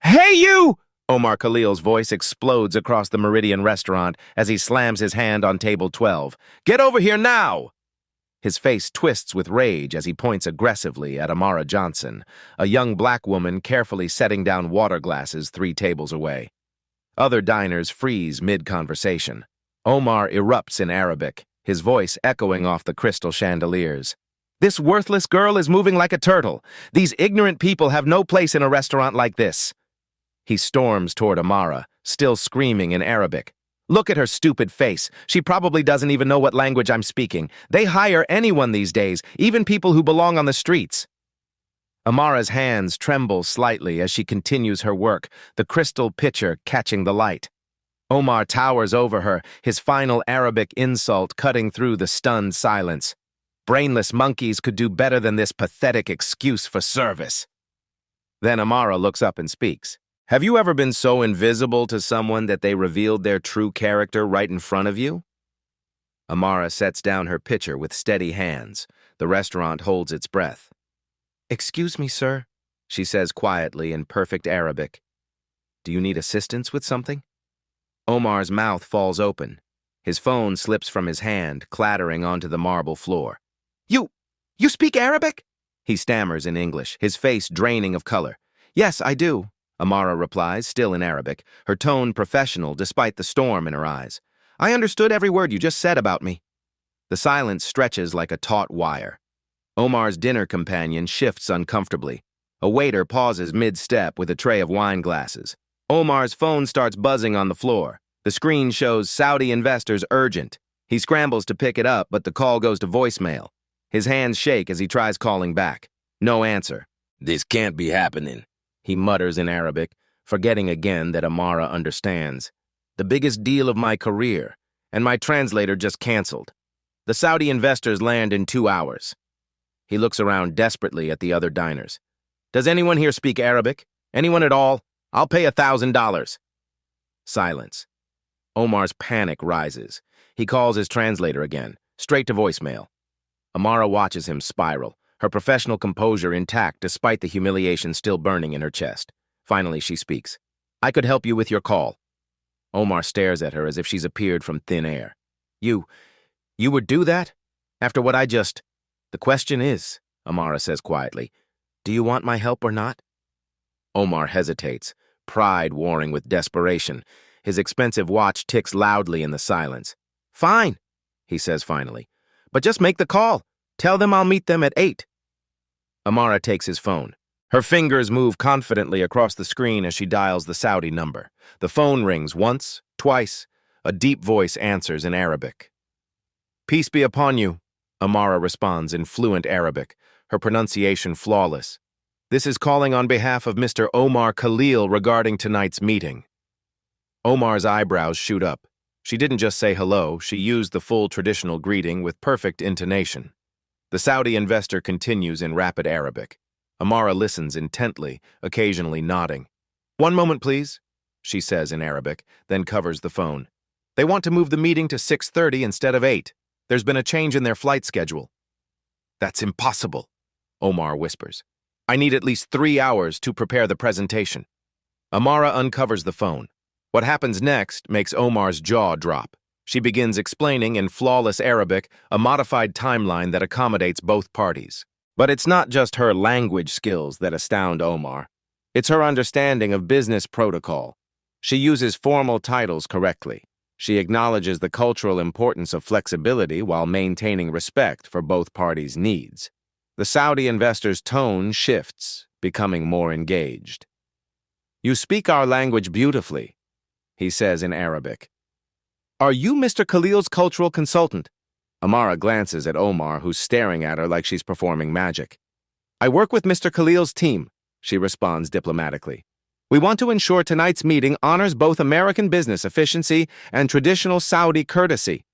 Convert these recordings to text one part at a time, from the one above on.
Hey, you! Omar Khalil's voice explodes across the Meridian restaurant as he slams his hand on table 12. Get over here now! His face twists with rage as he points aggressively at Amara Johnson, a young black woman carefully setting down water glasses 3 tables away. Other diners freeze mid-conversation. Omar erupts in Arabic, his voice echoing off the crystal chandeliers. This worthless girl is moving like a turtle. These ignorant people have no place in a restaurant like this. He storms toward Amara, still screaming in Arabic. Look at her stupid face. She probably doesn't even know what language I'm speaking. They hire anyone these days, even people who belong on the streets. Amara's hands tremble slightly as she continues her work, the crystal pitcher catching the light. Omar towers over her, his final Arabic insult cutting through the stunned silence. Brainless monkeys could do better than this pathetic excuse for service. Then Amara looks up and speaks. Have you ever been so invisible to someone that they revealed their true character right in front of you? Amara sets down her pitcher with steady hands. The restaurant holds its breath. Excuse me, sir, she says quietly in perfect Arabic. Do you need assistance with something? Omar's mouth falls open. His phone slips from his hand, clattering onto the marble floor. You speak Arabic? He stammers in English, his face draining of color. Yes, I do, Amara replies, still in Arabic, her tone professional despite the storm in her eyes. I understood every word you just said about me. The silence stretches like a taut wire. Omar's dinner companion shifts uncomfortably. A waiter pauses mid-step with a tray of wine glasses. Omar's phone starts buzzing on the floor. The screen shows Saudi investors urgent. He scrambles to pick it up, but the call goes to voicemail. His hands shake as he tries calling back. No answer. This can't be happening, he mutters in Arabic, forgetting again that Amara understands. The biggest deal of my career, and my translator just canceled. The Saudi investors land in 2 hours. He looks around desperately at the other diners. Does anyone here speak Arabic? Anyone at all? I'll pay $1,000. Silence. Omar's panic rises. He calls his translator again, straight to voicemail. Amara watches him spiral, her professional composure intact despite the humiliation still burning in her chest. Finally, she speaks. I could help you with your call. Omar stares at her as if she's appeared from thin air. You would do that? After what I just... The question is, Amara says quietly, do you want my help or not? Omar hesitates, pride warring with desperation. His expensive watch ticks loudly in the silence. Fine, he says finally. But just make the call. Tell them I'll meet them at 8. Amara takes his phone. Her fingers move confidently across the screen as she dials the Saudi number. The phone rings once, twice. A deep voice answers in Arabic. Peace be upon you, Amara responds in fluent Arabic, her pronunciation flawless. This is calling on behalf of Mr. Omar Khalil regarding tonight's meeting. Omar's eyebrows shoot up. She didn't just say hello, she used the full traditional greeting with perfect intonation. The Saudi investor continues in rapid Arabic. Amara listens intently, occasionally nodding. One moment, please, she says in Arabic, then covers the phone. They want to move the meeting to 6:30 instead of 8. There's been a change in their flight schedule. That's impossible, Omar whispers. I need at least 3 hours to prepare the presentation. Amara uncovers the phone. What happens next makes Omar's jaw drop. She begins explaining in flawless Arabic a modified timeline that accommodates both parties. But it's not just her language skills that astound Omar. It's her understanding of business protocol. She uses formal titles correctly. She acknowledges the cultural importance of flexibility while maintaining respect for both parties' needs. The Saudi investor's tone shifts, becoming more engaged. You speak our language beautifully, he says in Arabic. Are you Mr. Khalil's cultural consultant? Amara glances at Omar, who's staring at her like she's performing magic. I work with Mr. Khalil's team, she responds diplomatically. We want to ensure tonight's meeting honors both American business efficiency and traditional Saudi courtesy.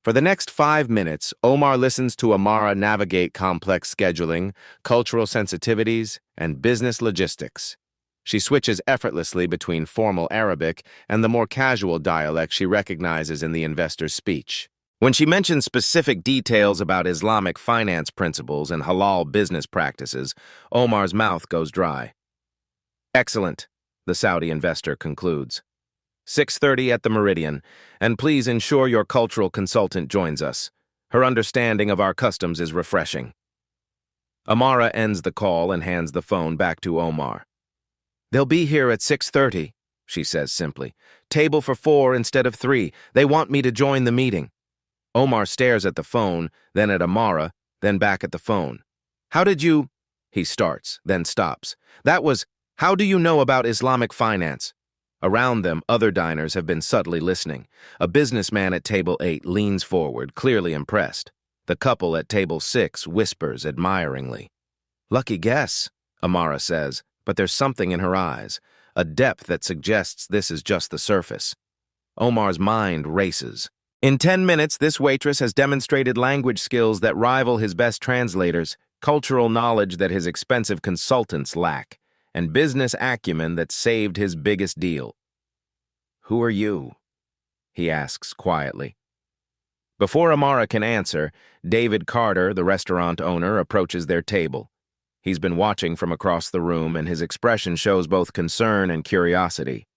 For the next 5 minutes, Omar listens to Amara navigate complex scheduling, cultural sensitivities, and business logistics. She switches effortlessly between formal Arabic and the more casual dialect she recognizes in the investor's speech. When she mentions specific details about Islamic finance principles and halal business practices, Omar's mouth goes dry. Excellent, the Saudi investor concludes. 6:30 at the Meridian, and please ensure your cultural consultant joins us. Her understanding of our customs is refreshing. Amara ends the call and hands the phone back to Omar. They'll be here at 6:30, she says simply. Table for 4 instead of 3. They want me to join the meeting. Omar stares at the phone, then at Amara, then back at the phone. How did you... He starts, then stops. That was, how do you know about Islamic finance? Around them, other diners have been subtly listening. A businessman at table 8 leans forward, clearly impressed. The couple at table 6 whispers admiringly. Lucky guess, Amara says, but there's something in her eyes, a depth that suggests this is just the surface. Omar's mind races. In 10 minutes, this waitress has demonstrated language skills that rival his best translators, cultural knowledge that his expensive consultants lack, and business acumen that saved his biggest deal. Who are you? He asks quietly. Before Amara can answer, David Carter, the restaurant owner, approaches their table. He's been watching from across the room, and his expression shows both concern and curiosity.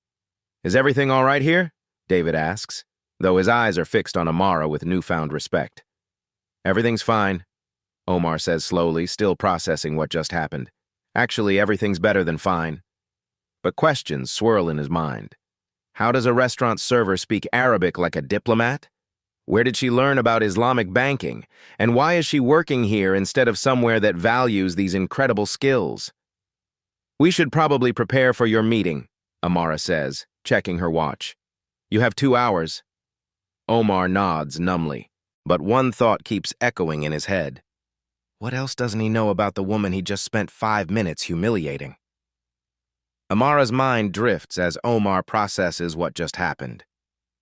Is everything all right here? David asks, though his eyes are fixed on Amara with newfound respect. Everything's fine, Omar says slowly, still processing what just happened. Actually, everything's better than fine. But questions swirl in his mind. How does a restaurant server speak Arabic like a diplomat? Where did she learn about Islamic banking? And why is she working here instead of somewhere that values these incredible skills? We should probably prepare for your meeting, Amara says, checking her watch. You have 2 hours. Omar nods numbly, but one thought keeps echoing in his head. What else doesn't he know about the woman he just spent 5 minutes humiliating? Amara's mind drifts as Omar processes what just happened.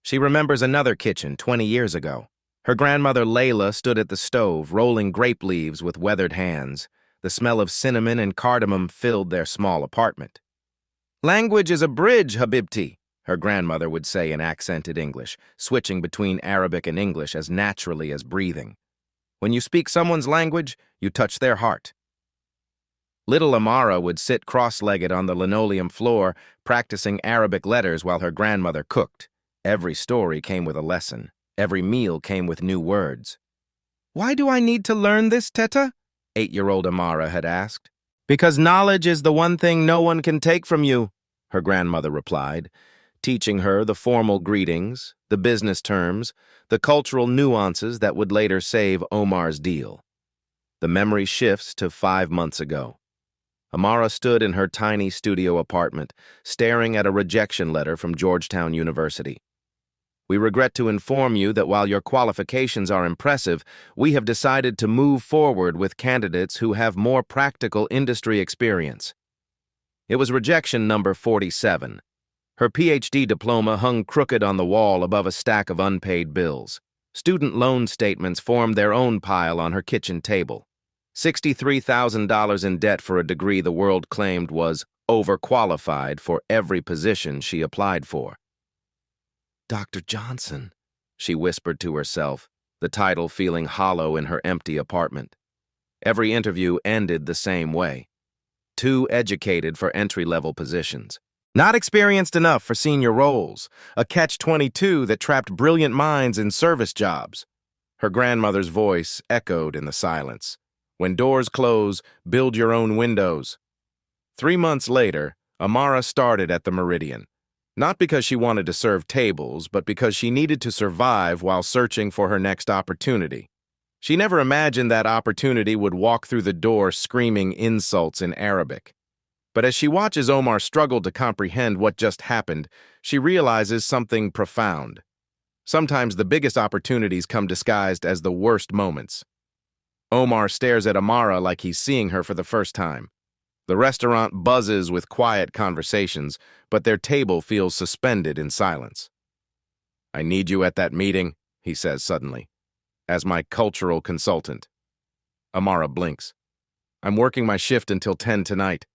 She remembers another kitchen 20 years ago. Her grandmother Layla stood at the stove, rolling grape leaves with weathered hands. The smell of cinnamon and cardamom filled their small apartment. Language is a bridge, Habibti, her grandmother would say in accented English, switching between Arabic and English as naturally as breathing. When you speak someone's language, you touch their heart. Little Amara would sit cross-legged on the linoleum floor, practicing Arabic letters while her grandmother cooked. Every story came with a lesson. Every meal came with new words. Why do I need to learn this, Teta? 8-year-old Amara had asked. Because knowledge is the one thing no one can take from you, her grandmother replied, teaching her the formal greetings, the business terms, the cultural nuances that would later save Omar's deal. The memory shifts to 5 months ago. Amara stood in her tiny studio apartment, staring at a rejection letter from Georgetown University. We regret to inform you that while your qualifications are impressive, we have decided to move forward with candidates who have more practical industry experience. It was rejection number 47. Her PhD diploma hung crooked on the wall above a stack of unpaid bills. Student loan statements formed their own pile on her kitchen table. $63,000 in debt for a degree the world claimed was overqualified for every position she applied for. Dr. Johnson, she whispered to herself, the title feeling hollow in her empty apartment. Every interview ended the same way. Too educated for entry-level positions. Not experienced enough for senior roles. A catch-22 that trapped brilliant minds in service jobs. Her grandmother's voice echoed in the silence. When doors close, build your own windows. 3 months later, Amara started at the Meridian. Not because she wanted to serve tables, but because she needed to survive while searching for her next opportunity. She never imagined that opportunity would walk through the door screaming insults in Arabic. But as she watches Omar struggle to comprehend what just happened, she realizes something profound. Sometimes the biggest opportunities come disguised as the worst moments. Omar stares at Amara like he's seeing her for the first time. The restaurant buzzes with quiet conversations, but their table feels suspended in silence. I need you at that meeting, he says suddenly, as my cultural consultant. Amara blinks. I'm working my shift until 10 tonight.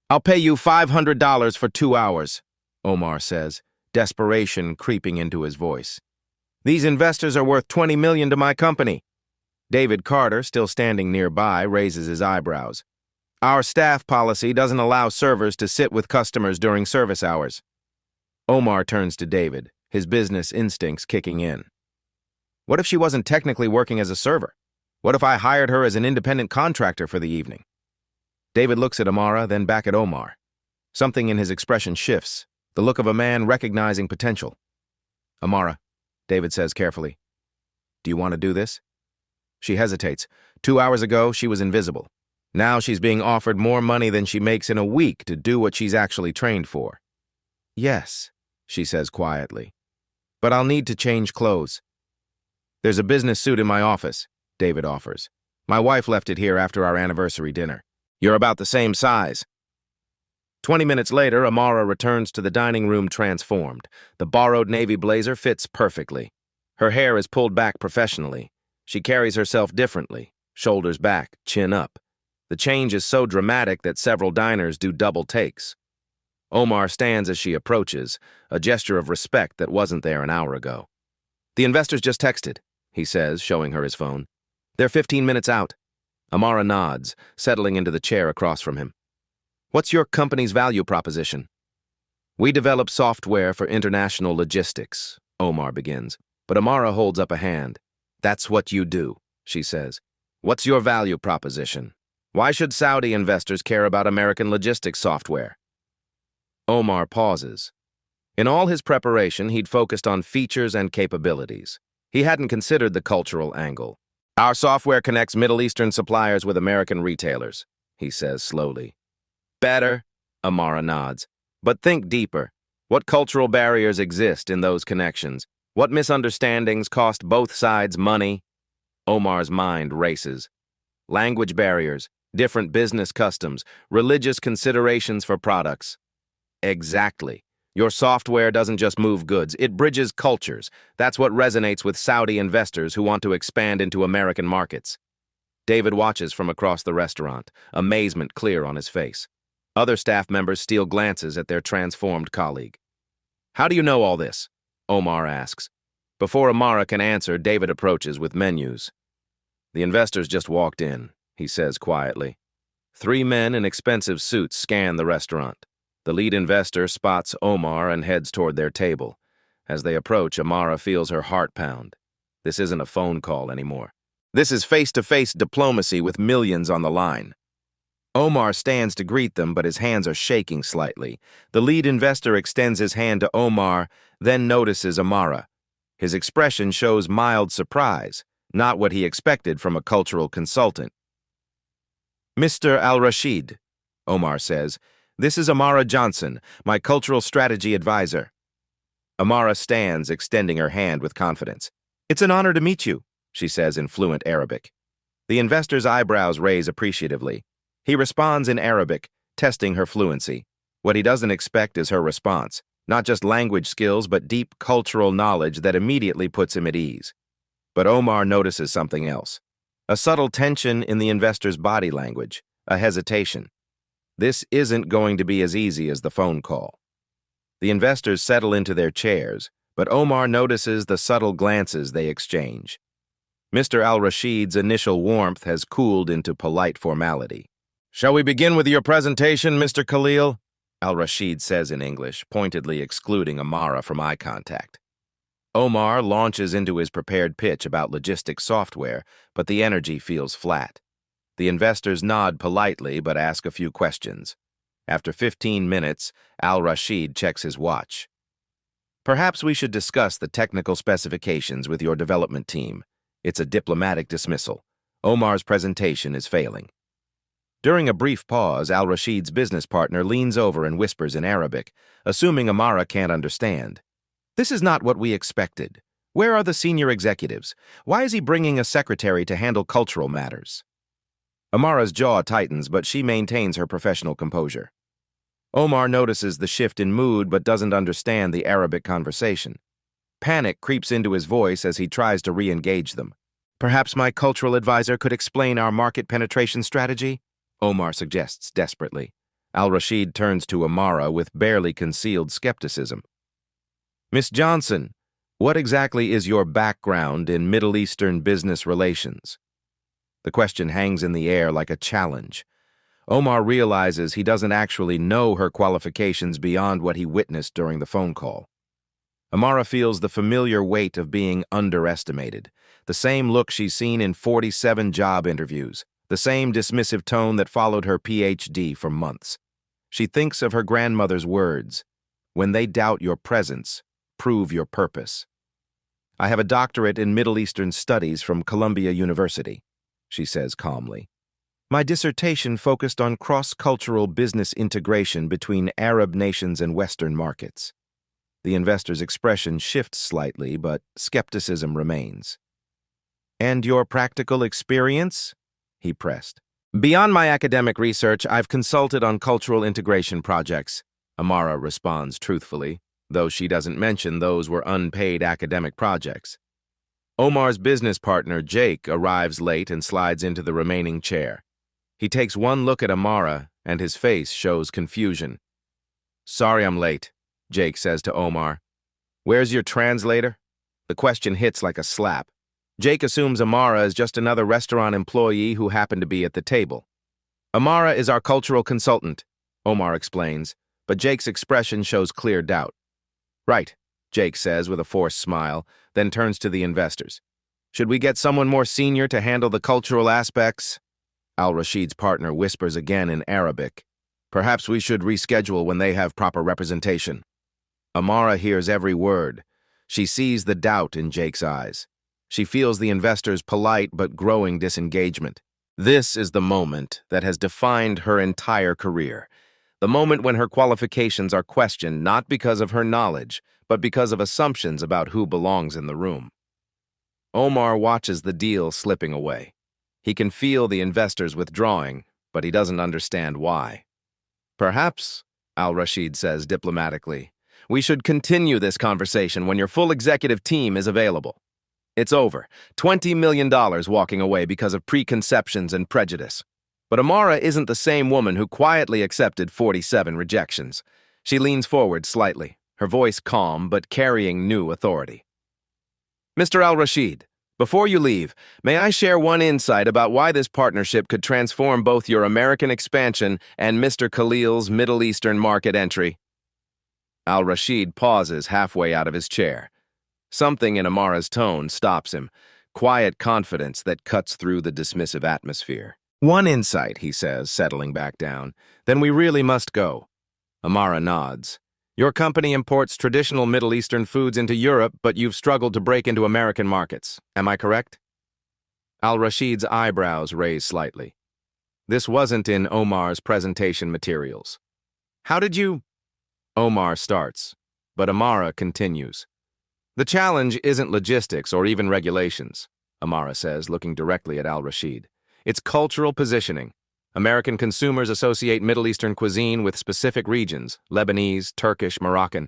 I'll pay you $500 for 2 hours, Omar says, desperation creeping into his voice. These investors are worth $20 million to my company. David Carter, still standing nearby, raises his eyebrows. Our staff policy doesn't allow servers to sit with customers during service hours. Omar turns to David, his business instincts kicking in. What if she wasn't technically working as a server? What if I hired her as an independent contractor for the evening? David looks at Amara, then back at Omar. Something in his expression shifts, the look of a man recognizing potential. Amara, David says carefully, do you want to do this? She hesitates. 2 hours ago, she was invisible. Now she's being offered more money than she makes in a week to do what she's actually trained for. Yes, she says quietly. But I'll need to change clothes. There's a business suit in my office, David offers. My wife left it here after our anniversary dinner. You're about the same size. 20 minutes later, Amara returns to the dining room transformed. The borrowed navy blazer fits perfectly. Her hair is pulled back professionally. She carries herself differently, shoulders back, chin up. The change is so dramatic that several diners do double takes. Omar stands as she approaches, a gesture of respect that wasn't there an hour ago. The investors just texted, he says, showing her his phone. They're 15 minutes out. Amara nods, settling into the chair across from him. What's your company's value proposition? We develop software for international logistics, Omar begins, but Amara holds up a hand. That's what you do, she says. What's your value proposition? Why should Saudi investors care about American logistics software? Omar pauses. In all his preparation, he'd focused on features and capabilities. He hadn't considered the cultural angle. Our software connects Middle Eastern suppliers with American retailers, he says slowly. Better, Amara nods. But think deeper. What cultural barriers exist in those connections? What misunderstandings cost both sides money? Omar's mind races. Language barriers, different business customs, religious considerations for products. Exactly. Your software doesn't just move goods, it bridges cultures. That's what resonates with Saudi investors who want to expand into American markets. David watches from across the restaurant, amazement clear on his face. Other staff members steal glances at their transformed colleague. How do you know all this? Omar asks. Before Amara can answer, David approaches with menus. The investors just walked in, he says quietly. 3 men in expensive suits scan the restaurant. The lead investor spots Omar and heads toward their table. As they approach, Amara feels her heart pound. This isn't a phone call anymore. This is face-to-face diplomacy with millions on the line. Omar stands to greet them, but his hands are shaking slightly. The lead investor extends his hand to Omar, then notices Amara. His expression shows mild surprise, not what he expected from a cultural consultant. Mr. Al-Rashid, Omar says, this is Amara Johnson, my cultural strategy advisor. Amara stands, extending her hand with confidence. It's an honor to meet you, she says in fluent Arabic. The investor's eyebrows raise appreciatively. He responds in Arabic, testing her fluency. What he doesn't expect is her response, not just language skills, but deep cultural knowledge that immediately puts him at ease. But Omar notices something else. A subtle tension in the investor's body language, a hesitation. This isn't going to be as easy as the phone call. The investors settle into their chairs, but Omar notices the subtle glances they exchange. Mr. Al-Rashid's initial warmth has cooled into polite formality. Shall we begin with your presentation, Mr. Khalil? Al-Rashid says in English, pointedly excluding Amara from eye contact. Omar launches into his prepared pitch about logistics software, but the energy feels flat. The investors nod politely but ask a few questions. After 15 minutes, Al-Rashid checks his watch. Perhaps we should discuss the technical specifications with your development team. It's a diplomatic dismissal. Omar's presentation is failing. During a brief pause, Al-Rashid's business partner leans over and whispers in Arabic, assuming Amara can't understand. This is not what we expected. Where are the senior executives? Why is he bringing a secretary to handle cultural matters? Amara's jaw tightens, but she maintains her professional composure. Omar notices the shift in mood but doesn't understand the Arabic conversation. Panic creeps into his voice as he tries to re-engage them. Perhaps my cultural advisor could explain our market penetration strategy? Omar suggests desperately. Al-Rashid turns to Amara with barely concealed skepticism. Miss Johnson, what exactly is your background in Middle Eastern business relations? The question hangs in the air like a challenge. Omar realizes he doesn't actually know her qualifications beyond what he witnessed during the phone call. Amara feels the familiar weight of being underestimated, the same look she's seen in 47 job interviews, the same dismissive tone that followed her PhD for months. She thinks of her grandmother's words, "When they doubt your presence, prove your purpose." "I have a doctorate in Middle Eastern Studies from Columbia University," she says calmly. "My dissertation focused on cross-cultural business integration between Arab nations and Western markets." The investor's expression shifts slightly, but skepticism remains. "And your practical experience?" he pressed. "Beyond my academic research, I've consulted on cultural integration projects," Amara responds truthfully, though she doesn't mention those were unpaid academic projects. Omar's business partner, Jake, arrives late and slides into the remaining chair. He takes one look at Amara, and his face shows confusion. "Sorry I'm late," Jake says to Omar. "Where's your translator?" The question hits like a slap. Jake assumes Amara is just another restaurant employee who happened to be at the table. "Amara is our cultural consultant," Omar explains, but Jake's expression shows clear doubt. "Right," Jake says with a forced smile, then turns to the investors. "Should we get someone more senior to handle the cultural aspects?" Al-Rashid's partner whispers again in Arabic. "Perhaps we should reschedule when they have proper representation." Amara hears every word. She sees the doubt in Jake's eyes. She feels the investor's polite but growing disengagement. This is the moment that has defined her entire career. The moment when her qualifications are questioned not because of her knowledge, but because of assumptions about who belongs in the room. Omar watches the deal slipping away. He can feel the investors withdrawing, but he doesn't understand why. "Perhaps," Al-Rashid says diplomatically, "we should continue this conversation when your full executive team is available." It's over. $20 million walking away because of preconceptions and prejudice. But Amara isn't the same woman who quietly accepted 47 rejections. She leans forward slightly, her voice calm but carrying new authority. "Mr. Al-Rashid, before you leave, may I share one insight about why this partnership could transform both your American expansion and Mr. Khalil's Middle Eastern market entry?" Al-Rashid pauses halfway out of his chair. Something in Amara's tone stops him, quiet confidence that cuts through the dismissive atmosphere. "One insight," he says, settling back down. "Then we really must go." Amara nods. "Your company imports traditional Middle Eastern foods into Europe, but you've struggled to break into American markets. Am I correct?" Al-Rashid's eyebrows raise slightly. This wasn't in Omar's presentation materials. "How did you—" Omar starts, but Amara continues. "The challenge isn't logistics or even regulations," Amara says, looking directly at Al-Rashid. "It's cultural positioning. American consumers associate Middle Eastern cuisine with specific regions, Lebanese, Turkish, Moroccan.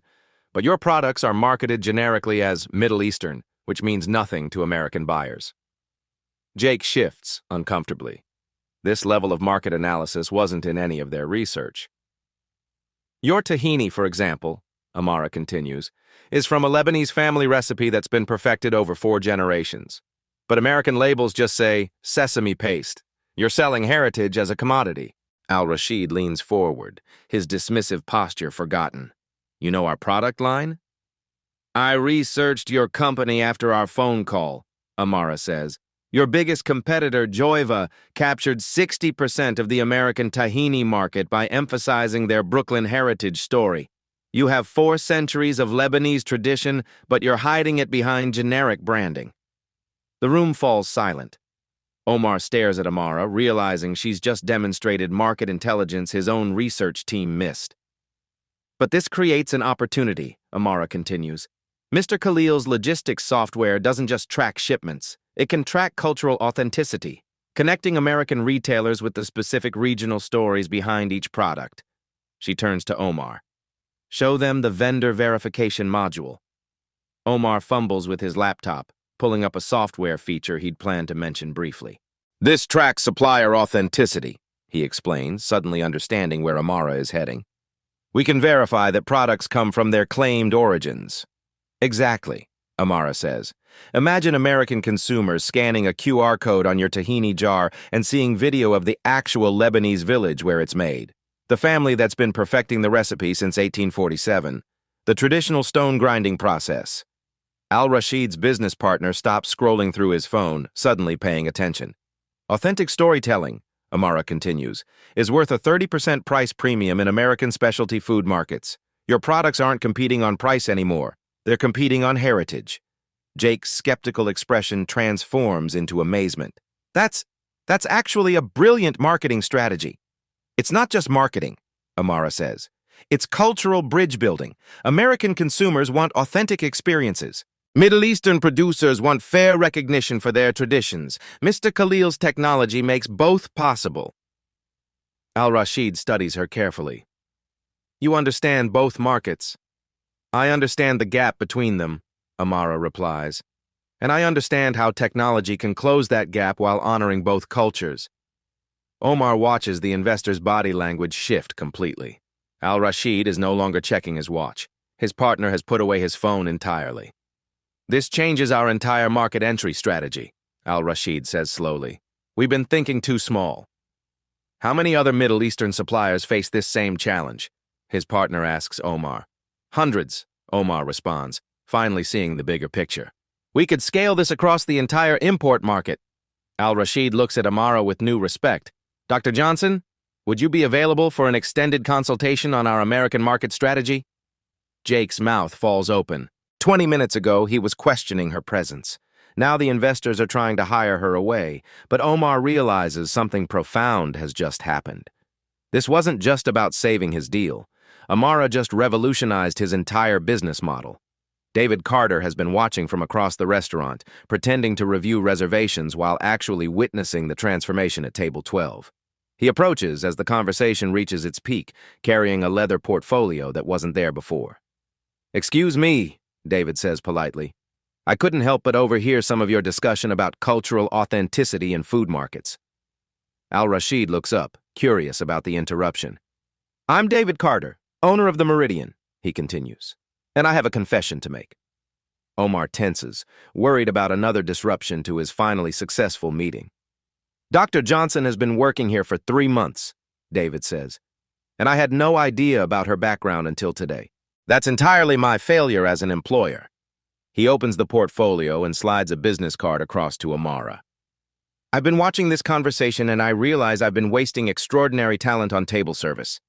But your products are marketed generically as Middle Eastern, which means nothing to American buyers." Jake shifts uncomfortably. This level of market analysis wasn't in any of their research. "Your tahini, for example," Amara continues, "is from a Lebanese family recipe that's been perfected over 4 generations. But American labels just say sesame paste. You're selling heritage as a commodity." Al-Rashid leans forward, his dismissive posture forgotten. "You know our product line?" "I researched your company after our phone call," Amara says. "Your biggest competitor, Joyva, captured 60% of the American tahini market by emphasizing their Brooklyn heritage story. You have 4 centuries of Lebanese tradition, but you're hiding it behind generic branding." The room falls silent. Omar stares at Amara, realizing she's just demonstrated market intelligence his own research team missed. "But this creates an opportunity," Amara continues. "Mr. Khalil's logistics software doesn't just track shipments. It can track cultural authenticity, connecting American retailers with the specific regional stories behind each product." She turns to Omar. "Show them the vendor verification module." Omar fumbles with his laptop, pulling up a software feature he'd planned to mention briefly. "This tracks supplier authenticity," he explains, suddenly understanding where Amara is heading. "We can verify that products come from their claimed origins." "Exactly," Amara says. Imagine American consumers scanning a QR code on your tahini jar and seeing video of the actual Lebanese village where it's made. The family that's been perfecting the recipe since 1847. The traditional stone grinding process. Al-Rashid's business partner stops scrolling through his phone, suddenly paying attention. Authentic storytelling, Amara continues, is worth a 30% price premium in American specialty food markets. Your products aren't competing on price anymore. They're competing on heritage. Jake's skeptical expression transforms into amazement. That's actually a brilliant marketing strategy. It's not just marketing, Amara says. It's cultural bridge building. American consumers want authentic experiences. Middle Eastern producers want fair recognition for their traditions. Mr. Khalil's technology makes both possible. Al-Rashid studies her carefully. You understand both markets. I understand the gap between them, Amara replies. And I understand how technology can close that gap while honoring both cultures. Omar watches the investor's body language shift completely. Al-Rashid is no longer checking his watch. His partner has put away his phone entirely. This changes our entire market entry strategy, Al-Rashid says slowly. We've been thinking too small. How many other Middle Eastern suppliers face this same challenge? His partner asks Omar. Hundreds, Omar responds, finally seeing the bigger picture. We could scale this across the entire import market. Al-Rashid looks at Amara with new respect. Dr. Johnson, would you be available for an extended consultation on our American market strategy? Jake's mouth falls open. 20 minutes ago, he was questioning her presence. Now the investors are trying to hire her away, but Omar realizes something profound has just happened. This wasn't just about saving his deal. Amara just revolutionized his entire business model. David Carter has been watching from across the restaurant, pretending to review reservations while actually witnessing the transformation at table 12. He approaches as the conversation reaches its peak, carrying a leather portfolio that wasn't there before. Excuse me, David says politely. I couldn't help but overhear some of your discussion about cultural authenticity in food markets. Al-Rashid looks up, curious about the interruption. I'm David Carter, owner of the Meridian, he continues, and I have a confession to make. Omar tenses, worried about another disruption to his finally successful meeting. Dr. Johnson has been working here for 3 months, David says, and I had no idea about her background until today. That's entirely my failure as an employer. He opens the portfolio and slides a business card across to Amara. I've been watching this conversation and I realize I've been wasting extraordinary talent on table service.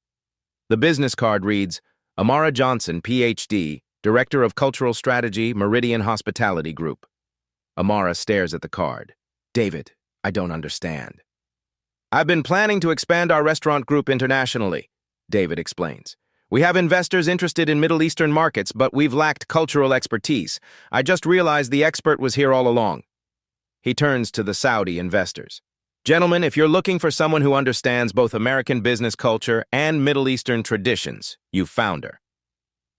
The business card reads, Amara Johnson, Ph.D., Director of Cultural Strategy, Meridian Hospitality Group. Amara stares at the card. David, I don't understand. I've been planning to expand our restaurant group internationally, David explains. We have investors interested in Middle Eastern markets, but we've lacked cultural expertise. I just realized the expert was here all along. He turns to the Saudi investors. Gentlemen, if you're looking for someone who understands both American business culture and Middle Eastern traditions, you've found her.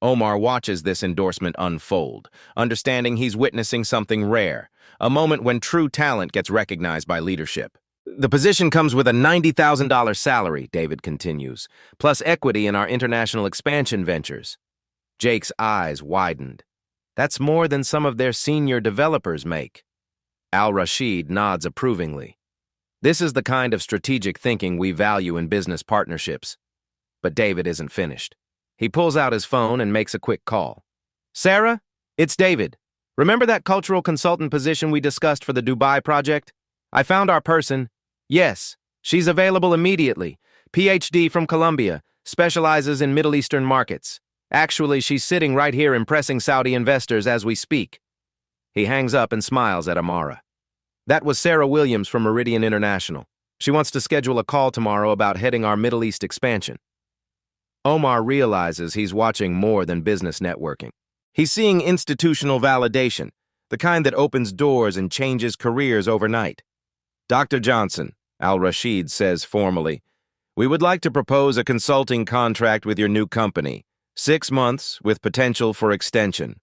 Omar watches this endorsement unfold, understanding he's witnessing something rare, a moment when true talent gets recognized by leadership. The position comes with a $90,000 salary, David continues, plus equity in our international expansion ventures. Jake's eyes widened. That's more than some of their senior developers make. Al-Rashid nods approvingly. This is the kind of strategic thinking we value in business partnerships. But David isn't finished. He pulls out his phone and makes a quick call. Sarah, it's David. Remember that cultural consultant position we discussed for the Dubai project? I found our person. Yes, she's available immediately. Ph.D. from Columbia, specializes in Middle Eastern markets. Actually, she's sitting right here impressing Saudi investors as we speak. He hangs up and smiles at Amara. That was Sarah Williams from Meridian International. She wants to schedule a call tomorrow about heading our Middle East expansion. Omar realizes he's watching more than business networking. He's seeing institutional validation, the kind that opens doors and changes careers overnight. Dr. Johnson, Al-Rashid says formally, we would like to propose a consulting contract with your new company, 6 months with potential for extension.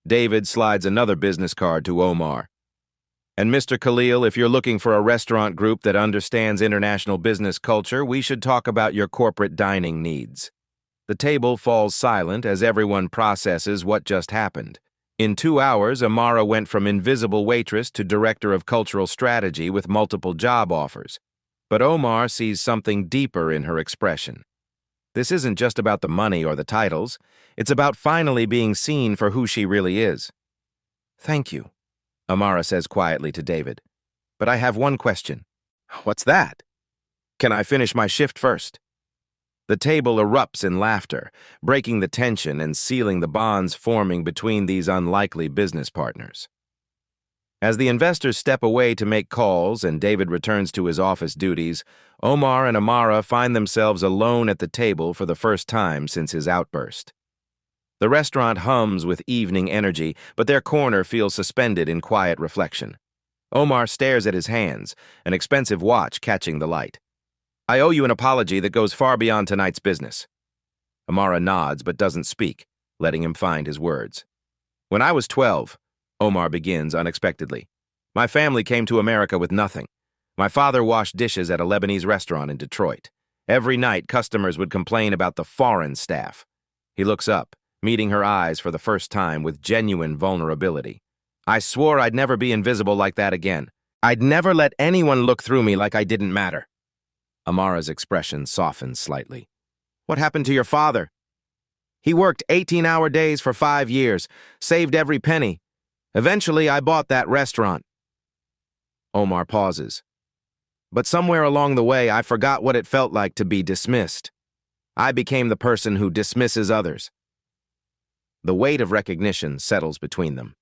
David slides another business card to Omar. And Mr. Khalil, if you're looking for a restaurant group that understands international business culture, we should talk about your corporate dining needs. The table falls silent as everyone processes what just happened. In 2 hours, Amara went from invisible waitress to director of cultural strategy with multiple job offers. But Omar sees something deeper in her expression. This isn't just about the money or the titles. It's about finally being seen for who she really is. "Thank you," Amara says quietly to David. "But I have one question." "What's that?" "Can I finish my shift first?" The table erupts in laughter, breaking the tension and sealing the bonds forming between these unlikely business partners. As the investors step away to make calls and David returns to his office duties, Omar and Amara find themselves alone at the table for the first time since his outburst. The restaurant hums with evening energy, but their corner feels suspended in quiet reflection. Omar stares at his hands, an expensive watch catching the light. "I owe you an apology that goes far beyond tonight's business." Amara nods but doesn't speak, letting him find his words. "When I was 12, Omar begins unexpectedly. "My family came to America with nothing. My father washed dishes at a Lebanese restaurant in Detroit. Every night, customers would complain about the foreign staff." He looks up, meeting her eyes for the first time with genuine vulnerability. "I swore I'd never be invisible like that again. I'd never let anyone look through me like I didn't matter." Amara's expression softens slightly. "What happened to your father?" "He worked 18-hour days for 5 years, saved every penny. Eventually, I bought that restaurant." Omar pauses. "But somewhere along the way, I forgot what it felt like to be dismissed. I became the person who dismisses others." The weight of recognition settles between them.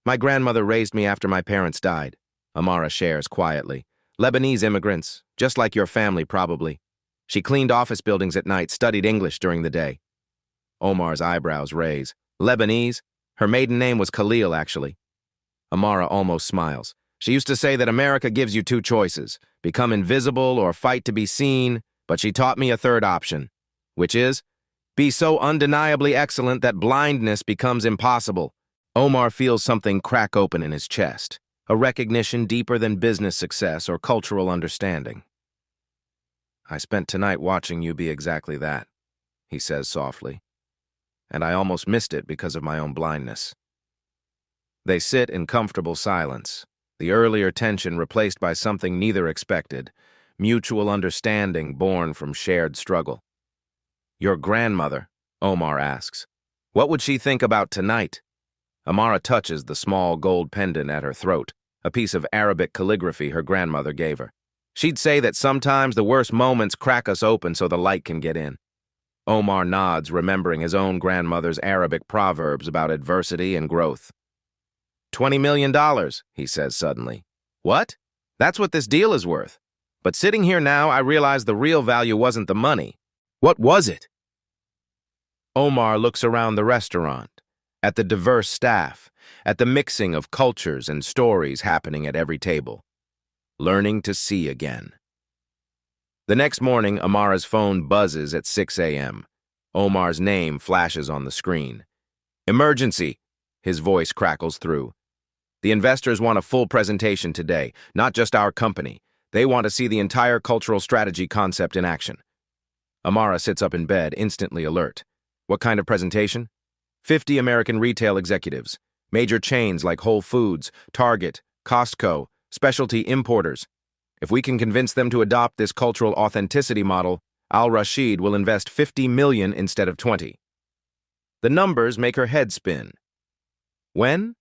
"My grandmother raised me after my parents died," Amara shares quietly. "Lebanese immigrants, just like your family probably. She cleaned office buildings at night, studied English during the day." Omar's eyebrows raise. "Lebanese? Her maiden name was Khalil, actually." Amara almost smiles. "She used to say that America gives you 2 choices, become invisible or fight to be seen, but she taught me a third option, which is, be so undeniably excellent that blindness becomes impossible." Omar feels something crack open in his chest, a recognition deeper than business success or cultural understanding. "I spent tonight watching you be exactly that," he says softly. "And I almost missed it because of my own blindness." They sit in comfortable silence, the earlier tension replaced by something neither expected, mutual understanding born from shared struggle. "Your grandmother," Omar asks, "what would she think about tonight?" Amara touches the small gold pendant at her throat, a piece of Arabic calligraphy her grandmother gave her. "She'd say that sometimes the worst moments crack us open so the light can get in." Omar nods, remembering his own grandmother's Arabic proverbs about adversity and growth. $20 million, he says suddenly. "What? That's what this deal is worth. But sitting here now, I realize the real value wasn't the money. What was it?" Omar looks around the restaurant, at the diverse staff, at the mixing of cultures and stories happening at every table. Learning to see again. The next morning, Amara's phone buzzes at 6 a.m. Omar's name flashes on the screen. "Emergency," his voice crackles through. "The investors want a full presentation today, not just our company. They want to see the entire cultural strategy concept in action." Amara sits up in bed, instantly alert. "What kind of presentation?" 50 American retail executives, major chains like Whole Foods, Target, Costco, specialty importers. If we can convince them to adopt this cultural authenticity model, Al-Rashid will invest $50 million instead of 20. The numbers make her head spin. When?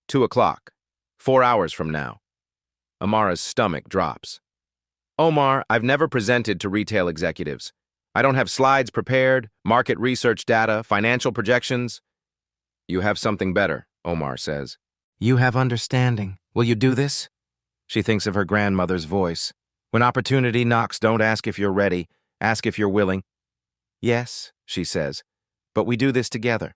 2 o'clock, 4 hours from now. Amara's stomach drops. "Omar, I've never presented to retail executives. I don't have slides prepared, market research data, financial projections." "You have something better," Omar says. "You have understanding. Will you do this?" She thinks of her grandmother's voice. "When opportunity knocks, don't ask if you're ready. Ask if you're willing." "Yes," she says, "but we do this together."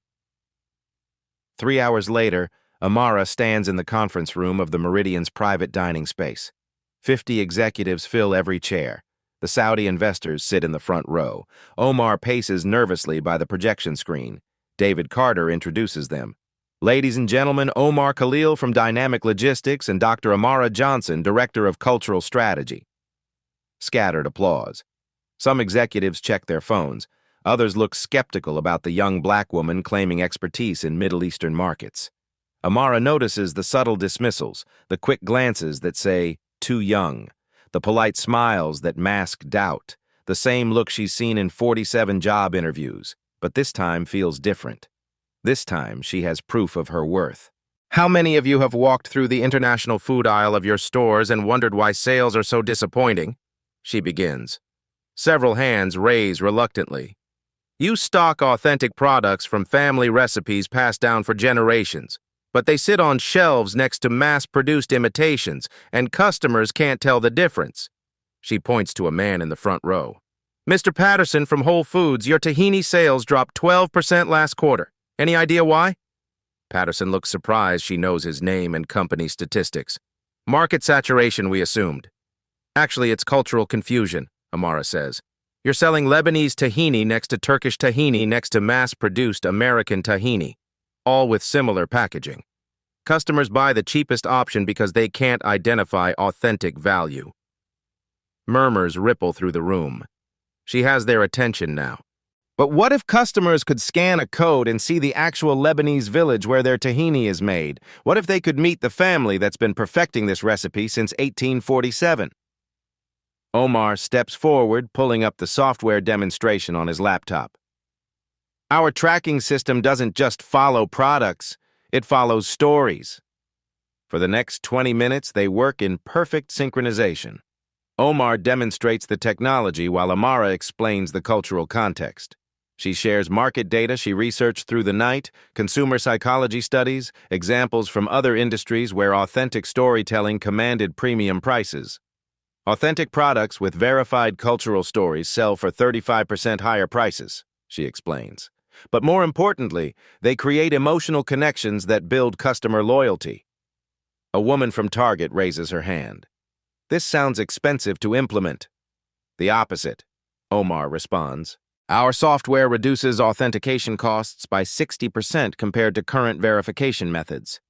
3 hours later, Amara stands in the conference room of the Meridian's private dining space. 50 executives fill every chair. The Saudi investors sit in the front row. Omar paces nervously by the projection screen. David Carter introduces them. "Ladies and gentlemen, Omar Khalil from Dynamic Logistics and Dr. Amara Johnson, Director of Cultural Strategy." Scattered applause. Some executives check their phones. Others look skeptical about the young black woman claiming expertise in Middle Eastern markets. Amara notices the subtle dismissals, the quick glances that say, "too young," the polite smiles that mask doubt, the same look she's seen in 47 job interviews, but this time feels different. This time, she has proof of her worth. How many of you have walked through the international food aisle of your stores and wondered why sales are so disappointing? She begins. Several hands raise reluctantly. You stock authentic products from family recipes passed down for generations, but they sit on shelves next to mass-produced imitations, and customers can't tell the difference. She points to a man in the front row. Mr. Patterson from Whole Foods, your tahini sales dropped 12% last quarter. Any idea why? Patterson looks surprised she knows his name and company statistics. Market saturation, we assumed. Actually, it's cultural confusion, Amara says. You're selling Lebanese tahini next to Turkish tahini next to mass-produced American tahini, all with similar packaging. Customers buy the cheapest option because they can't identify authentic value. Murmurs ripple through the room. She has their attention now. But what if customers could scan a code and see the actual Lebanese village where their tahini is made? What if they could meet the family that's been perfecting this recipe since 1847? Omar steps forward, pulling up the software demonstration on his laptop. Our tracking system doesn't just follow products, it follows stories. For the next 20 minutes, they work in perfect synchronization. Omar demonstrates the technology while Amara explains the cultural context. She shares market data she researched through the night, consumer psychology studies, examples from other industries where authentic storytelling commanded premium prices. Authentic products with verified cultural stories sell for 35% higher prices, she explains. But more importantly, they create emotional connections that build customer loyalty. A woman from Target raises her hand. This sounds expensive to implement. The opposite, Omar responds. Our software reduces authentication costs by 60% compared to current verification methods.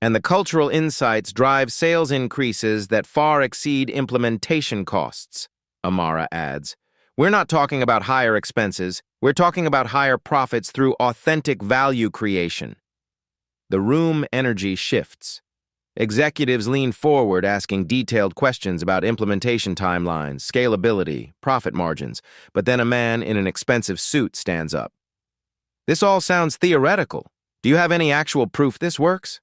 And the cultural insights drive sales increases that far exceed implementation costs, Amara adds. We're not talking about higher expenses, we're talking about higher profits through authentic value creation. The room energy shifts. Executives lean forward asking detailed questions about implementation timelines, scalability, profit margins, but then a man in an expensive suit stands up. This all sounds theoretical. Do you have any actual proof this works?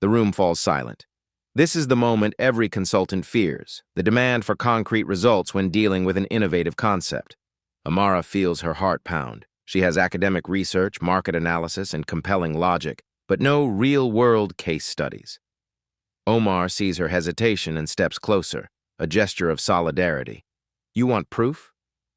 The room falls silent. This is the moment every consultant fears, the demand for concrete results when dealing with an innovative concept. Amara feels her heart pound. She has academic research, market analysis, and compelling logic, but no real-world case studies. Omar sees her hesitation and steps closer, a gesture of solidarity. You want proof?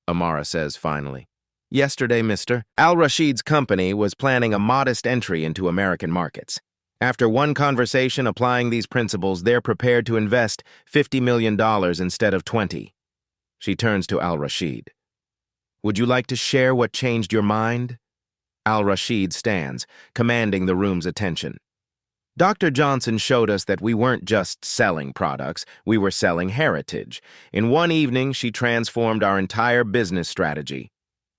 Amara says finally. Yesterday, Mr. Al-Rashid's company was planning a modest entry into American markets. After one conversation applying these principles, they're prepared to invest $50 million instead of 20. She turns to Al-Rashid. Would you like to share what changed your mind? Al-Rashid stands, commanding the room's attention. Dr. Johnson showed us that we weren't just selling products, we were selling heritage. In one evening, she transformed our entire business strategy.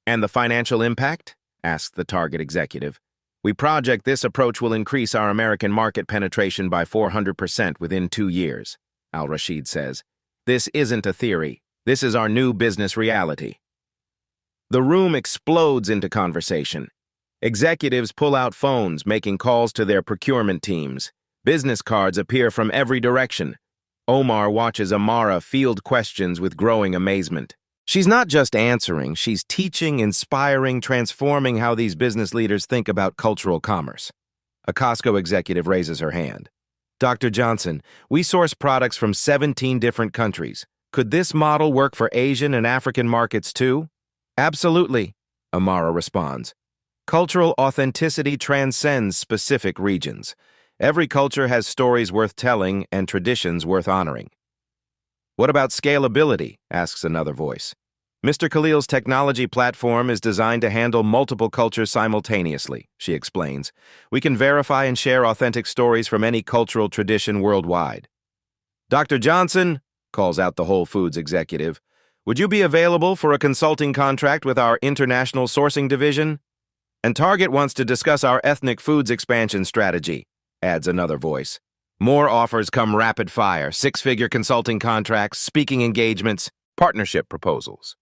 And the financial impact? Asked the Target executive. We project this approach will increase our American market penetration by 400% within 2 years, Al-Rashid says. This isn't a theory. This is our new business reality. The room explodes into conversation. Executives pull out phones, making calls to their procurement teams. Business cards appear from every direction. Omar watches Amara field questions with growing amazement. She's not just answering, she's teaching, inspiring, transforming how these business leaders think about cultural commerce. A Costco executive raises her hand. Dr. Johnson, we source products from 17 different countries. Could this model work for Asian and African markets too? Absolutely, Amara responds. Cultural authenticity transcends specific regions. Every culture has stories worth telling and traditions worth honoring. What about scalability? Asks another voice. Mr. Khalil's technology platform is designed to handle multiple cultures simultaneously, she explains. We can verify and share authentic stories from any cultural tradition worldwide. Dr. Johnson, calls out the Whole Foods executive, Would you be available for a consulting contract with our international sourcing division? And Target wants to discuss our ethnic foods expansion strategy, adds another voice. More offers come rapid fire, six-figure consulting contracts, speaking engagements, partnership proposals.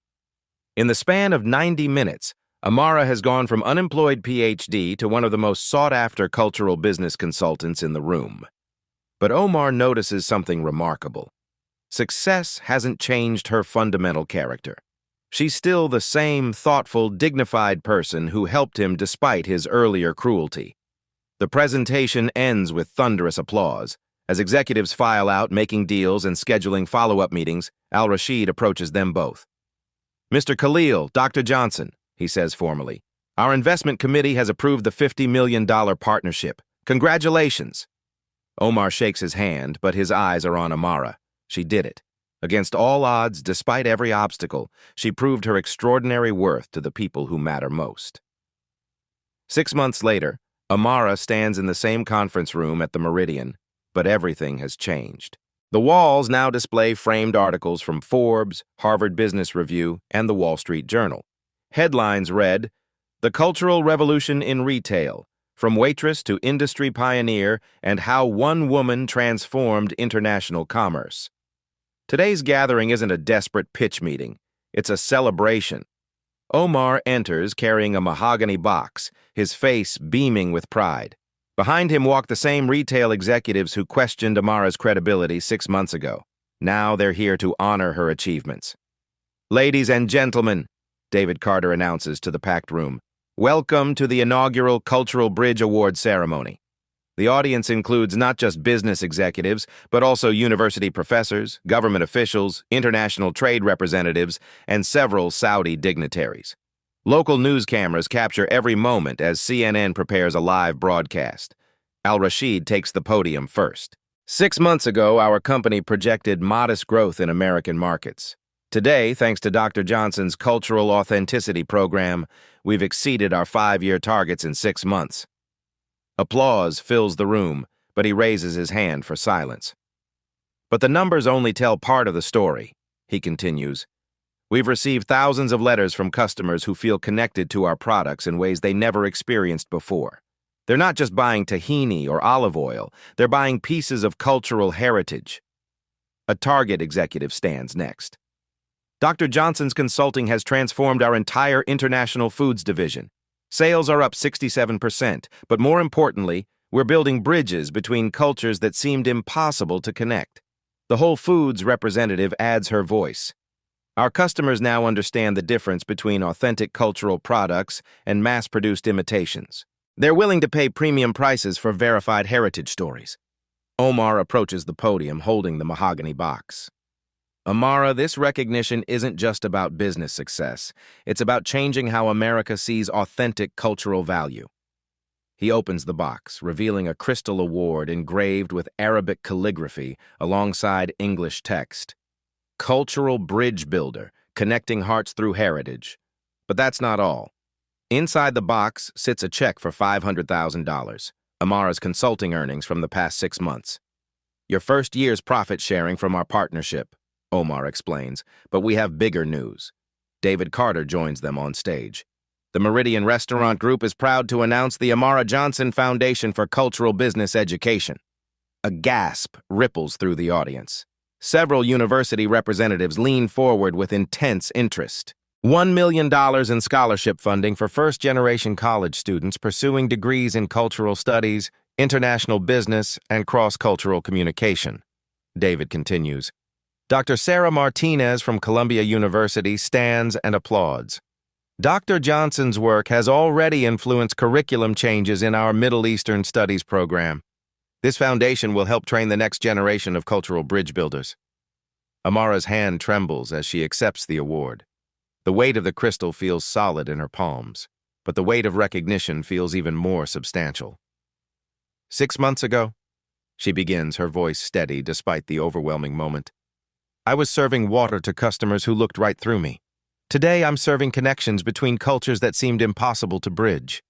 In the span of 90 minutes, Amara has gone from unemployed PhD to one of the most sought-after cultural business consultants in the room. But Omar notices something remarkable. Success hasn't changed her fundamental character. She's still the same thoughtful, dignified person who helped him despite his earlier cruelty. The presentation ends with thunderous applause. As executives file out, making deals and scheduling follow-up meetings, Al-Rashid approaches them both. Mr. Khalil, Dr. Johnson, he says formally, our investment committee has approved the $50 million partnership. Congratulations. Omar shakes his hand, but his eyes are on Amara. She did it. Against all odds, despite every obstacle, she proved her extraordinary worth to the people who matter most. 6 months later, Amara stands in the same conference room at the Meridian, but everything has changed. The walls now display framed articles from Forbes, Harvard Business Review, and the Wall Street Journal. Headlines read, The Cultural Revolution in Retail, From Waitress to Industry Pioneer, and How One Woman Transformed International Commerce. Today's gathering isn't a desperate pitch meeting. It's a celebration. Omar enters carrying a mahogany box, his face beaming with pride. Behind him walk the same retail executives who questioned Amara's credibility 6 months ago. Now they're here to honor her achievements. Ladies and gentlemen, David Carter announces to the packed room, welcome to the inaugural Cultural Bridge Award ceremony. The audience includes not just business executives, but also university professors, government officials, international trade representatives, and several Saudi dignitaries. Local news cameras capture every moment as CNN prepares a live broadcast. Al-Rashid takes the podium first. 6 months ago, our company projected modest growth in American markets. Today, thanks to Dr. Johnson's Cultural Authenticity Program, we've exceeded our 5-year targets in 6 months. Applause fills the room, but he raises his hand for silence. But the numbers only tell part of the story, he continues. We've received thousands of letters from customers who feel connected to our products in ways they never experienced before. They're not just buying tahini or olive oil, they're buying pieces of cultural heritage. A Target executive stands next. Dr. Johnson's consulting has transformed our entire international foods division. Sales are up 67%, but more importantly, we're building bridges between cultures that seemed impossible to connect. The Whole Foods representative adds her voice. Our customers now understand the difference between authentic cultural products and mass-produced imitations. They're willing to pay premium prices for verified heritage stories. Omar approaches the podium holding the mahogany box. Amara, this recognition isn't just about business success. It's about changing how America sees authentic cultural value. He opens the box, revealing a crystal award engraved with Arabic calligraphy alongside English text. Cultural Bridge Builder, connecting hearts through heritage. But that's not all. Inside the box sits a check for $500,000, Amara's consulting earnings from the past 6 months. Your first year's profit sharing from our partnership, Omar explains, but we have bigger news. David Carter joins them on stage. The Meridian Restaurant Group is proud to announce the Amara Johnson Foundation for Cultural Business Education. A gasp ripples through the audience. Several university representatives lean forward with intense interest. $1 million in scholarship funding for first-generation college students pursuing degrees in cultural studies, international business, and cross-cultural communication. David continues. Dr. Sarah Martinez from Columbia University stands and applauds. Dr. Johnson's work has already influenced curriculum changes in our Middle Eastern Studies program. This foundation will help train the next generation of cultural bridge builders. Amara's hand trembles as she accepts the award. The weight of the crystal feels solid in her palms, but the weight of recognition feels even more substantial. 6 months ago, she begins, her voice steady despite the overwhelming moment. I was serving water to customers who looked right through me. Today, I'm serving connections between cultures that seemed impossible to bridge.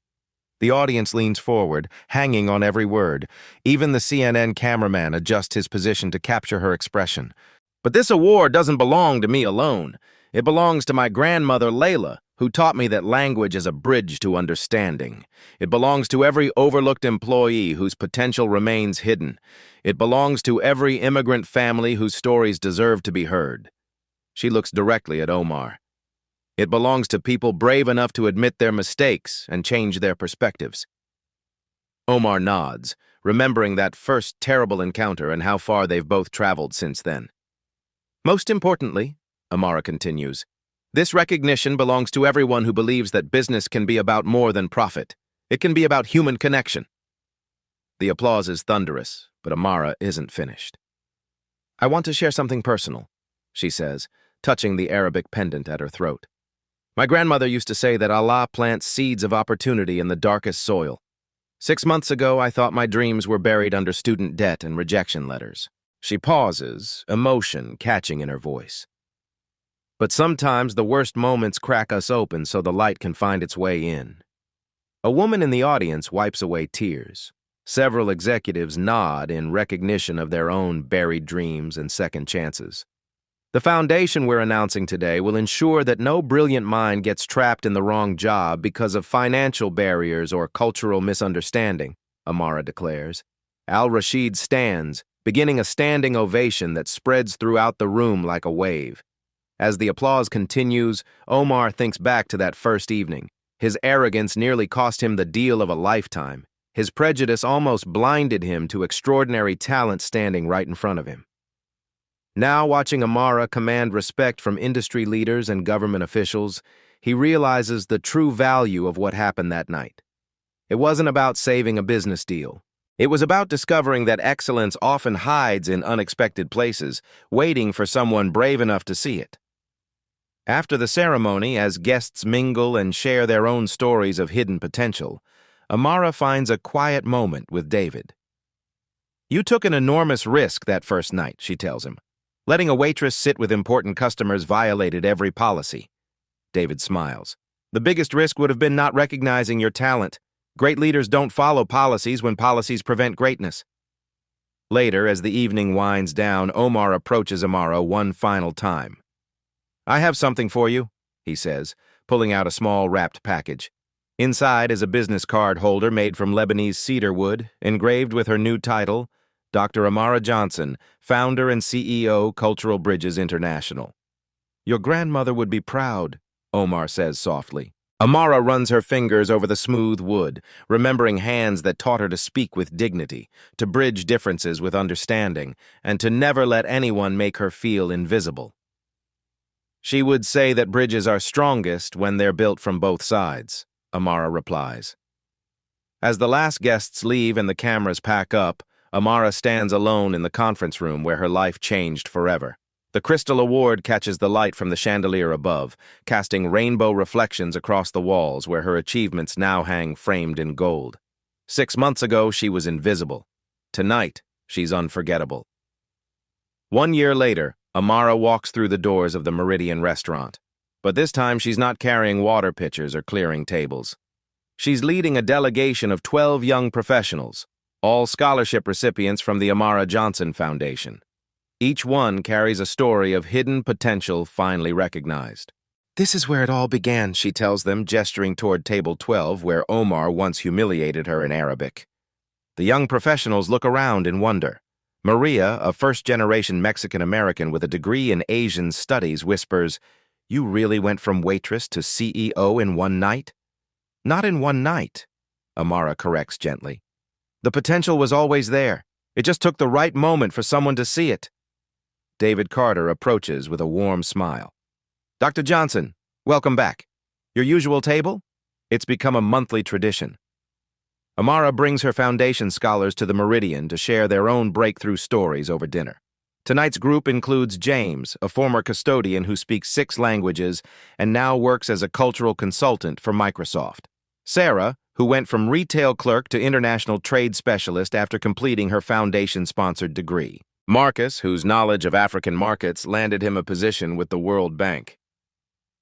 The audience leans forward, hanging on every word. Even the CNN cameraman adjusts his position to capture her expression. But this award doesn't belong to me alone. It belongs to my grandmother, Layla, who taught me that language is a bridge to understanding. It belongs to every overlooked employee whose potential remains hidden. It belongs to every immigrant family whose stories deserve to be heard. She looks directly at Omar. It belongs to people brave enough to admit their mistakes and change their perspectives. Omar nods, remembering that first terrible encounter and how far they've both traveled since then. Most importantly, Amara continues, this recognition belongs to everyone who believes that business can be about more than profit. It can be about human connection. The applause is thunderous, but Amara isn't finished. I want to share something personal, she says, touching the Arabic pendant at her throat. My grandmother used to say that Allah plants seeds of opportunity in the darkest soil. 6 months ago, I thought my dreams were buried under student debt and rejection letters. She pauses, emotion catching in her voice. But sometimes the worst moments crack us open so the light can find its way in. A woman in the audience wipes away tears. Several executives nod in recognition of their own buried dreams and second chances. The foundation we're announcing today will ensure that no brilliant mind gets trapped in the wrong job because of financial barriers or cultural misunderstanding, Amara declares. Al-Rashid stands, beginning a standing ovation that spreads throughout the room like a wave. As the applause continues, Omar thinks back to that first evening. His arrogance nearly cost him the deal of a lifetime. His prejudice almost blinded him to extraordinary talent standing right in front of him. Now, watching Amara command respect from industry leaders and government officials, he realizes the true value of what happened that night. It wasn't about saving a business deal. It was about discovering that excellence often hides in unexpected places, waiting for someone brave enough to see it. After the ceremony, as guests mingle and share their own stories of hidden potential, Amara finds a quiet moment with David. You took an enormous risk that first night, she tells him. Letting a waitress sit with important customers violated every policy. David smiles. The biggest risk would have been not recognizing your talent. Great leaders don't follow policies when policies prevent greatness. Later, as the evening winds down, Omar approaches Amara one final time. I have something for you, he says, pulling out a small wrapped package. Inside is a business card holder made from Lebanese cedar wood, engraved with her new title, Dr. Amara Johnson, founder and CEO, Cultural Bridges International. Your grandmother would be proud, Omar says softly. Amara runs her fingers over the smooth wood, remembering hands that taught her to speak with dignity, to bridge differences with understanding, and to never let anyone make her feel invisible. She would say that bridges are strongest when they're built from both sides, Amara replies. As the last guests leave and the cameras pack up, Amara stands alone in the conference room where her life changed forever. The Crystal Award catches the light from the chandelier above, casting rainbow reflections across the walls where her achievements now hang framed in gold. 6 months ago, she was invisible. Tonight, she's unforgettable. 1 year later, Amara walks through the doors of the Meridian restaurant. But this time, she's not carrying water pitchers or clearing tables. She's leading a delegation of 12 young professionals, all scholarship recipients from the Amara Johnson Foundation. Each one carries a story of hidden potential finally recognized. This is where it all began, she tells them, gesturing toward table 12, where Omar once humiliated her in Arabic. The young professionals look around in wonder. Maria, a first-generation Mexican-American with a degree in Asian studies, whispers, "You really went from waitress to CEO in one night?" "Not in one night," Amara corrects gently. "The potential was always there. It just took the right moment for someone to see it." David Carter approaches with a warm smile. "Dr. Johnson, welcome back. Your usual table? It's become a monthly tradition." Amara brings her foundation scholars to the Meridian to share their own breakthrough stories over dinner. Tonight's group includes James, a former custodian who speaks 6 languages and now works as a cultural consultant for Microsoft. Sarah, who went from retail clerk to international trade specialist after completing her foundation-sponsored degree. Marcus, whose knowledge of African markets landed him a position with the World Bank.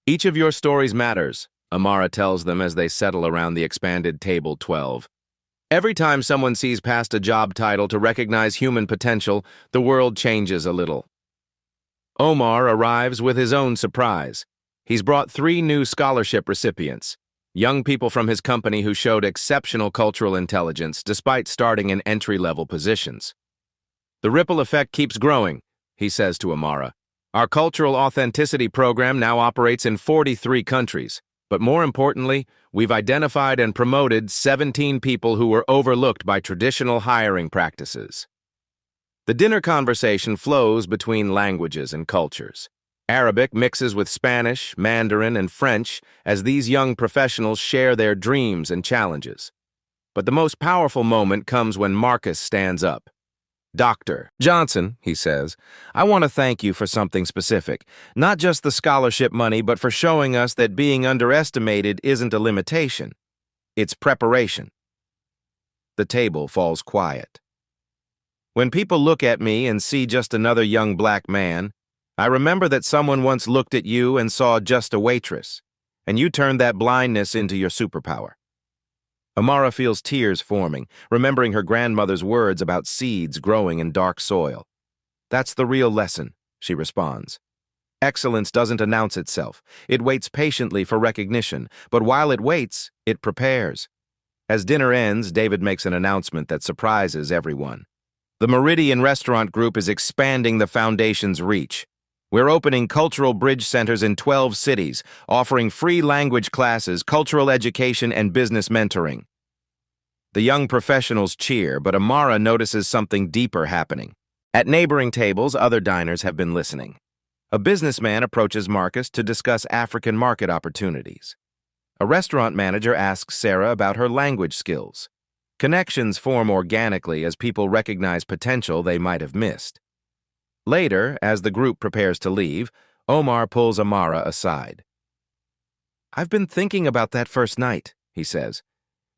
Each of your stories matters, Amara tells them as they settle around the expanded table 12. Every time someone sees past a job title to recognize human potential, the world changes a little. Omar arrives with his own surprise. He's brought 3 new scholarship recipients, young people from his company who showed exceptional cultural intelligence despite starting in entry-level positions. The ripple effect keeps growing, he says to Amara. Our cultural authenticity program now operates in 43 countries, but more importantly, we've identified and promoted 17 people who were overlooked by traditional hiring practices. The dinner conversation flows between languages and cultures. Arabic mixes with Spanish, Mandarin, and French as these young professionals share their dreams and challenges. But the most powerful moment comes when Marcus stands up. Dr. Johnson, he says, I want to thank you for something specific, not just the scholarship money, but for showing us that being underestimated isn't a limitation. It's preparation. The table falls quiet. When people look at me and see just another young black man, I remember that someone once looked at you and saw just a waitress, and you turned that blindness into your superpower. Amara feels tears forming, remembering her grandmother's words about seeds growing in dark soil. That's the real lesson, she responds. Excellence doesn't announce itself. It waits patiently for recognition, but while it waits, it prepares. As dinner ends, David makes an announcement that surprises everyone. The Meridian Restaurant Group is expanding the foundation's reach. We're opening cultural bridge centers in 12 cities, offering free language classes, cultural education, and business mentoring. The young professionals cheer, but Amara notices something deeper happening. At neighboring tables, other diners have been listening. A businessman approaches Marcus to discuss African market opportunities. A restaurant manager asks Sarah about her language skills. Connections form organically as people recognize potential they might have missed. Later, as the group prepares to leave, Omar pulls Amara aside. I've been thinking about that first night, he says.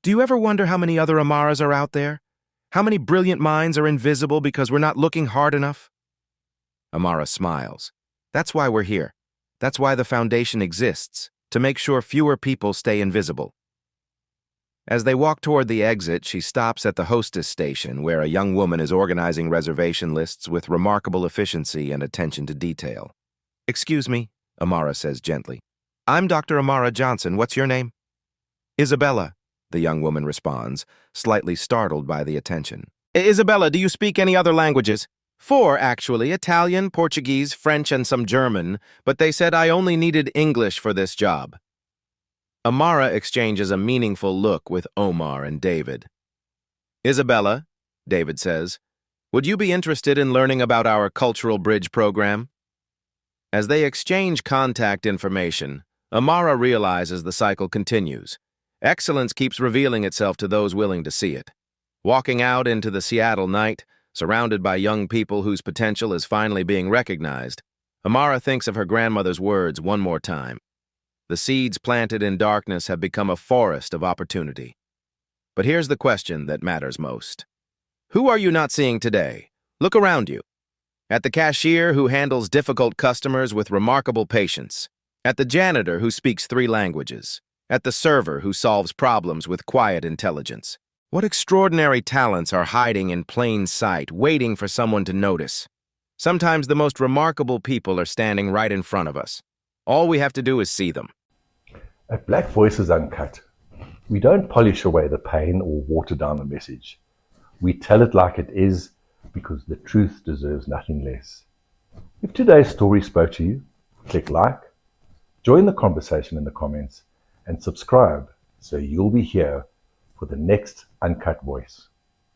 Do you ever wonder how many other Amaras are out there? How many brilliant minds are invisible because we're not looking hard enough? Amara smiles. That's why we're here. That's why the foundation exists, to make sure fewer people stay invisible. As they walk toward the exit, she stops at the hostess station where a young woman is organizing reservation lists with remarkable efficiency and attention to detail. Excuse me, Amara says gently. I'm Dr. Amara Johnson. What's your name? Isabella, the young woman responds, slightly startled by the attention. Isabella, do you speak any other languages? 4, actually, Italian, Portuguese, French, and some German, but they said I only needed English for this job. Amara exchanges a meaningful look with Omar and David. Isabella, David says, would you be interested in learning about our Cultural Bridge program? As they exchange contact information, Amara realizes the cycle continues. Excellence keeps revealing itself to those willing to see it. Walking out into the Seattle night, surrounded by young people whose potential is finally being recognized, Amara thinks of her grandmother's words one more time. The seeds planted in darkness have become a forest of opportunity. But here's the question that matters most. Who are you not seeing today? Look around you. At the cashier who handles difficult customers with remarkable patience. At the janitor who speaks 3 languages. At the server who solves problems with quiet intelligence. What extraordinary talents are hiding in plain sight, waiting for someone to notice? Sometimes the most remarkable people are standing right in front of us. All we have to do is see them. At Black Voices Uncut, we don't polish away the pain or water down the message. We tell it like it is because the truth deserves nothing less. If today's story spoke to you, click like, join the conversation in the comments, and subscribe so you'll be here for the next Uncut Voice.